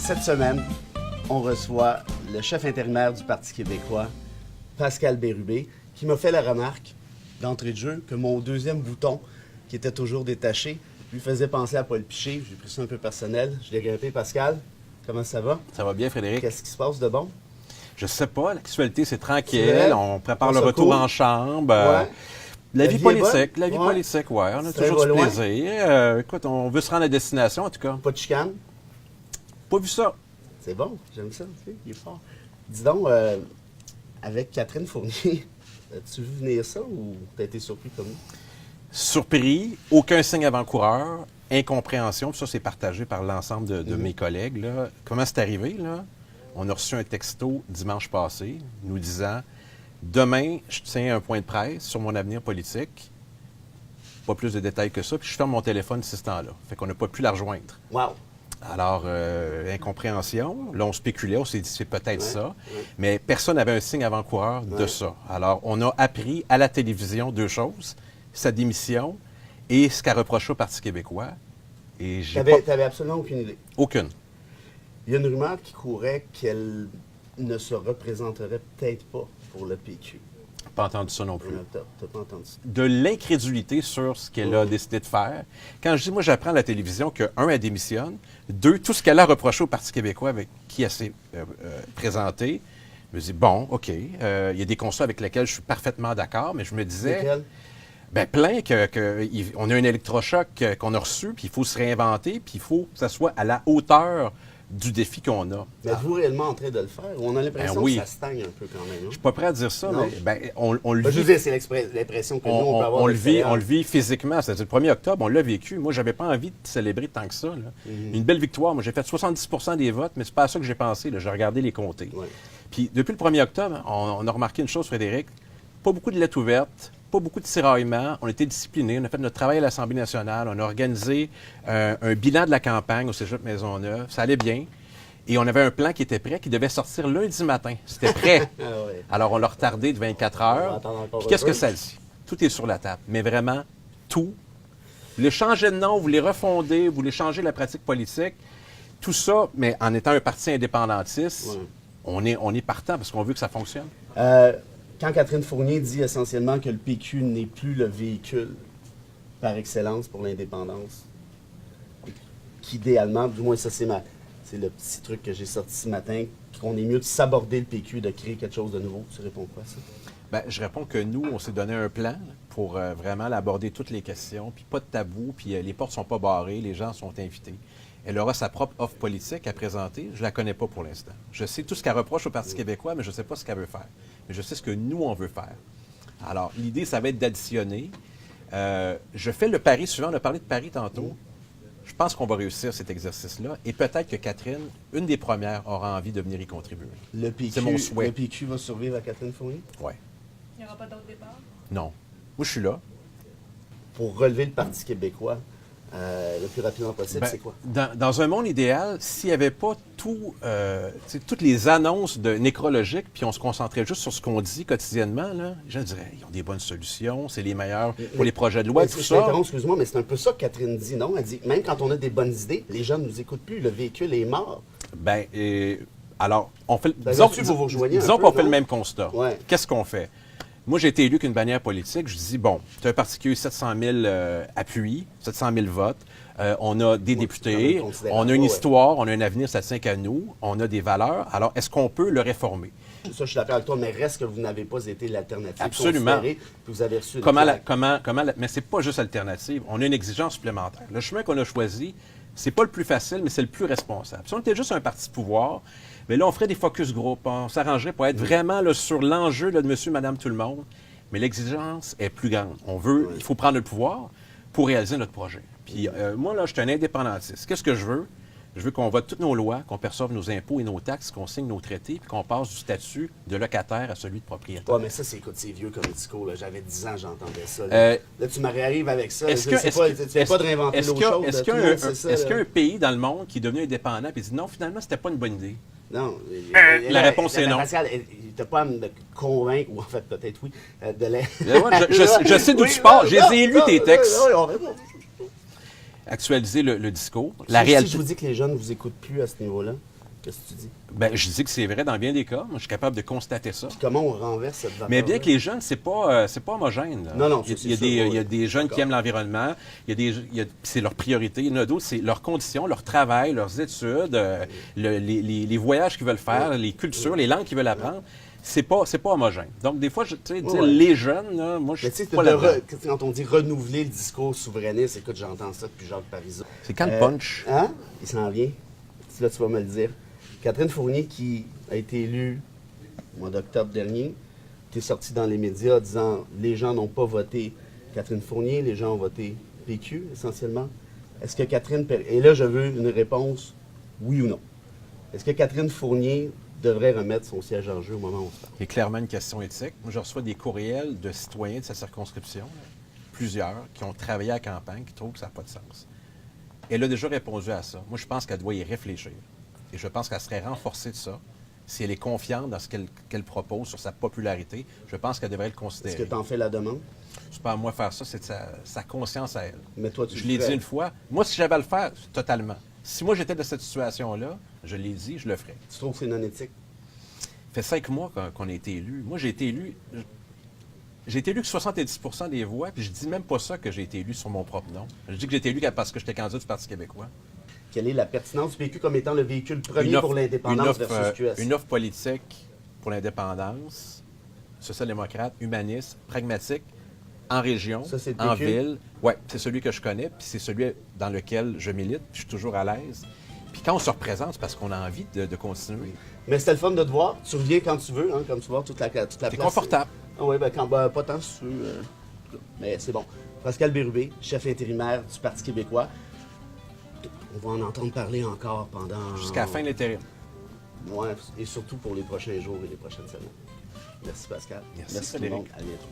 Cette semaine, on reçoit le chef intérimaire du Parti québécois, Pascal Bérubé, qui m'a fait la remarque d'entrée de jeu que mon deuxième bouton, qui était toujours détaché, lui faisait penser à Paul Piché. J'ai pris ça un peu personnel. Je l'ai grimpé. Pascal, comment ça va? Ça va bien, Frédéric? Qu'est-ce qui se passe de bon? Je sais pas. L'actualité, c'est tranquille. C'est vrai? On prépare On le se retour court? en chambre. Ouais. La vie vie est politique. bonne? La vie Ouais. politique, oui. On a Ça toujours va du loin? plaisir. Écoute, on veut se rendre à destination, en tout cas. Pas de chicane? Pas vu ça. C'est bon, j'aime ça. Tu sais, il est fort. Dis donc, avec Catherine Fournier, as-tu vu venir ça ou t'as été surpris comme nous? Surpris, aucun signe avant-coureur, incompréhension. Puis ça, c'est partagé par l'ensemble de mes collègues. Là. Comment c'est arrivé, là? On a reçu un texto dimanche passé nous disant « Demain, je tiens un point de presse sur mon avenir politique. » Pas plus de détails que ça. Puis je ferme mon téléphone ce temps-là. Fait qu'on n'a pas pu la rejoindre. Wow! Alors, incompréhension. Là, on spéculait, on s'est dit c'est peut-être ça. Ouais. Mais personne n'avait un signe avant-coureur de Ouais. ça. Alors, on a appris à la télévision deux choses, sa démission et ce qu'a reproché au Parti québécois. Et j'ai T'avais absolument aucune idée. aucune. Il y a une rumeur qui courait qu'elle ne se représenterait peut-être pas pour le PQ. Pas entendu ça non plus. T'as pas entendu ça? De l'incrédulité sur ce qu'elle a décidé de faire. Quand je dis, moi, j'apprends à la télévision que, un, elle démissionne, deux, tout ce qu'elle a reproché au Parti québécois avec qui elle s'est présentée, je me dis, bon, OK, il y a des constats avec lesquels je suis parfaitement d'accord, mais je me disais, Lesquels? bien, plein on a un électrochoc qu'on a reçu, puis il faut se réinventer, puis il faut que ça soit à la hauteur du défi qu'on a. Mais êtes-vous réellement en train de le faire? Ou on a l'impression oui. que ça stagne un peu quand même, non? Je suis pas prêt à dire ça, Non. mais on le Ben, je vit. veux dire, c'est l'impression que nous, on peut avoir. On le d'extérieur. vit physiquement. C'est-à-dire, le 1er octobre, on l'a vécu. Moi, j'avais pas envie de célébrer tant que ça. Là. Une belle victoire. Moi, j'ai fait 70 des votes, mais c'est pas à ça que j'ai pensé. Là. J'ai regardé les comtés. Ouais. Puis, depuis le 1er octobre, on a remarqué une chose, Frédéric. Pas beaucoup de lettres ouvertes, pas beaucoup de tiraillements. On était disciplinés. On a fait notre travail à l'Assemblée nationale. On a organisé un bilan de la campagne au Cégep Maisonneuve. Ça allait bien. Et on avait un plan qui était prêt, qui devait sortir lundi matin. C'était prêt. Ah ouais. Alors, on l'a retardé de 24 On va heures. attendre encore Puis un qu'est-ce peu. que ça dit? Tout est sur la table. Mais vraiment, tout. Vous voulez changer de nom, vous voulez refonder, vous voulez changer la pratique politique. Tout ça, mais en étant un parti indépendantiste, Ouais. on est partant parce qu'on veut que ça fonctionne. Quand Catherine Fournier dit essentiellement que le PQ n'est plus le véhicule par excellence pour l'indépendance, qu'idéalement, du moins ça c'est le petit truc que j'ai sorti ce matin, qu'on est mieux de s'aborder le PQ, de créer quelque chose de nouveau. Tu réponds quoi à ça? Bien, je réponds que nous, on s'est donné un plan pour vraiment aborder toutes les questions, puis pas de tabou, puis les portes sont pas barrées, les gens sont invités. Elle aura sa propre offre politique à présenter. Je la connais pas pour l'instant. Je sais tout ce qu'elle reproche au Parti québécois, mais je sais pas ce qu'elle veut faire. Mais je sais ce que nous, on veut faire. Alors, l'idée, ça va être d'additionner. Je fais le pari suivant. On a parlé de pari tantôt. Je pense qu'on va réussir cet exercice-là. Et peut-être que Catherine, une des premières, aura envie de venir y contribuer. Le PQ, C'est mon souhait. Le PQ va survivre à Catherine Fournier? Oui. Il n'y aura pas d'autre départ? Non. Moi, je suis là. Pour relever le Parti québécois le plus rapidement possible, Ben, c'est quoi? dans un monde idéal, s'il n'y avait pas toutes les annonces nécrologiques, puis on se concentrait juste sur ce qu'on dit quotidiennement, là, les gens diraient ils ont des bonnes solutions, c'est les meilleurs pour les projets de loi, Mais tout je ça. t'interromps, excuse-moi, mais c'est un peu ça que Catherine dit, non? Elle dit, même quand on a des bonnes idées, les gens ne nous écoutent plus, le véhicule est mort. Ben, alors, on fait, Ben, disons, là-dessus, vous vous rejoignez un disons peu, qu'on fait non? le même constat. Ouais. Qu'est-ce qu'on fait? Moi, j'ai été élu qu'une bannière politique. Je dis, bon, tu as un parti qui a eu 700 000 appuis, 700 000 votes. On a des députés, quand même considérable. on a une Ouais. histoire, on a un avenir, ça tient qu'à nous, on a des valeurs. Alors, est-ce qu'on peut le réformer? Ça, je suis d'accord avec toi, mais reste que vous n'avez pas été l'alternative Absolument. considérée, puis vous avez reçu une Mais c'est pas juste alternative. On a une exigence supplémentaire. Le chemin qu'on a choisi, c'est pas le plus facile, mais c'est le plus responsable. Si on était juste un parti de pouvoir, mais là, on ferait des focus group. On s'arrangerait pour être vraiment là, sur l'enjeu là, de monsieur, madame, tout le monde. Mais l'exigence est plus grande. Il faut prendre le pouvoir pour réaliser notre projet. Puis moi, là, je suis un indépendantiste. Qu'est-ce que je veux? Je veux qu'on vote toutes nos lois, qu'on perçoive nos impôts et nos taxes, qu'on signe nos traités, puis qu'on passe du statut de locataire à celui de propriétaire. Ouais, mais ça, c'est vieux comme discours. Là. J'avais 10 ans, j'entendais ça. Là, tu me réarrives avec ça. Tu viens pas de réinventer l'eau chaude. Est-ce qu'il y a un pays dans le monde qui est devenu indépendant et dit non, finalement, c'était pas une bonne idée? Non. La réponse est non. Pascal, il t'a pas à me convaincre, ou en fait, peut-être oui, de la... Je sais d'où tu pars. J'ai lu tes textes. Oui, Actualiser le discours. La réalité. Si je vous dis que les jeunes ne vous écoutent plus à ce niveau-là, Qu'est-ce que tu dis? Ben, je dis que c'est vrai dans bien des cas. Moi, je suis capable de constater ça. Puis comment on renverse cette vapeur? Mais bien que les jeunes, c'est pas homogène. Là. Non, il y a, c'est il y a sûr, des, oui. il y a des jeunes qui D'accord. aiment l'environnement. C'est leur priorité. Il y en a d'autres, c'est leurs conditions, leur travail, leurs études, les voyages qu'ils veulent faire, les cultures, les langues qu'ils veulent apprendre. C'est pas homogène. Donc, des fois, tu sais, dire Ouais. les jeunes, là, moi, je Mais tu suis sais, pas là-dedans. quand on dit renouveler le discours souverainiste, écoute, j'entends ça depuis Jacques Parizeau. C'est quand le punch. Hein? Il s'en vient. Là, tu vas me le dire. Catherine Fournier, qui a été élue au mois d'octobre dernier, qui est sortie dans les médias disant les gens n'ont pas voté Catherine Fournier, les gens ont voté PQ, essentiellement. Est-ce que Catherine... Et là, je veux une réponse oui ou non. Est-ce que Catherine Fournier devrait remettre son siège en jeu au moment où on se parle? C'est clairement une question éthique. Moi, je reçois des courriels de citoyens de sa circonscription, là, plusieurs, qui ont travaillé à la campagne, qui trouvent que ça n'a pas de sens. Elle a déjà répondu à ça. Moi, je pense qu'elle doit y réfléchir. Et je pense qu'elle serait renforcée de ça. Si elle est confiante dans ce qu'elle propose sur sa popularité, je pense qu'elle devrait le Est-ce considérer. que tu en fais la demande? C'est pas à moi de faire ça, c'est de sa conscience à elle. Mais toi, tu Je le l'ai ferais. dit une fois. Moi, si j'avais à le faire, totalement. Si moi, j'étais dans cette situation-là, je l'ai dit, je le ferais. Tu trouves que c'est non éthique? Ça fait 5 mois qu'on a été élu. Moi, j'ai été élu. J'ai été élu que 70 des voix, puis je dis même pas ça que j'ai été élu sur mon propre nom. Je dis que j'ai été élu parce que j'étais candidat du Parti québécois. Quelle est la pertinence du PQ comme étant le véhicule premier pour l'indépendance versus QS? Une offre politique pour l'indépendance, social-démocrate, humaniste, pragmatique, en région, Ça, c'est le en PQ? ville. Oui, c'est celui que je connais, puis c'est celui dans lequel je milite, puis je suis toujours à l'aise. Puis quand on se représente, c'est parce qu'on a envie de continuer. Mais c'était le fun de te voir. Tu reviens quand tu veux, hein, comme tu vois, toute la place. C'est confortable. Ah oui, ben, pas tant si tu veux. Mais c'est bon. Pascal Bérubé, chef intérimaire du Parti québécois. On va en entendre parler encore pendant... Jusqu'à la fin de l'intérim. Ouais, et surtout pour les prochains jours et les prochaines semaines. Merci Pascal. Merci, tout le Frédéric. monde. À bientôt.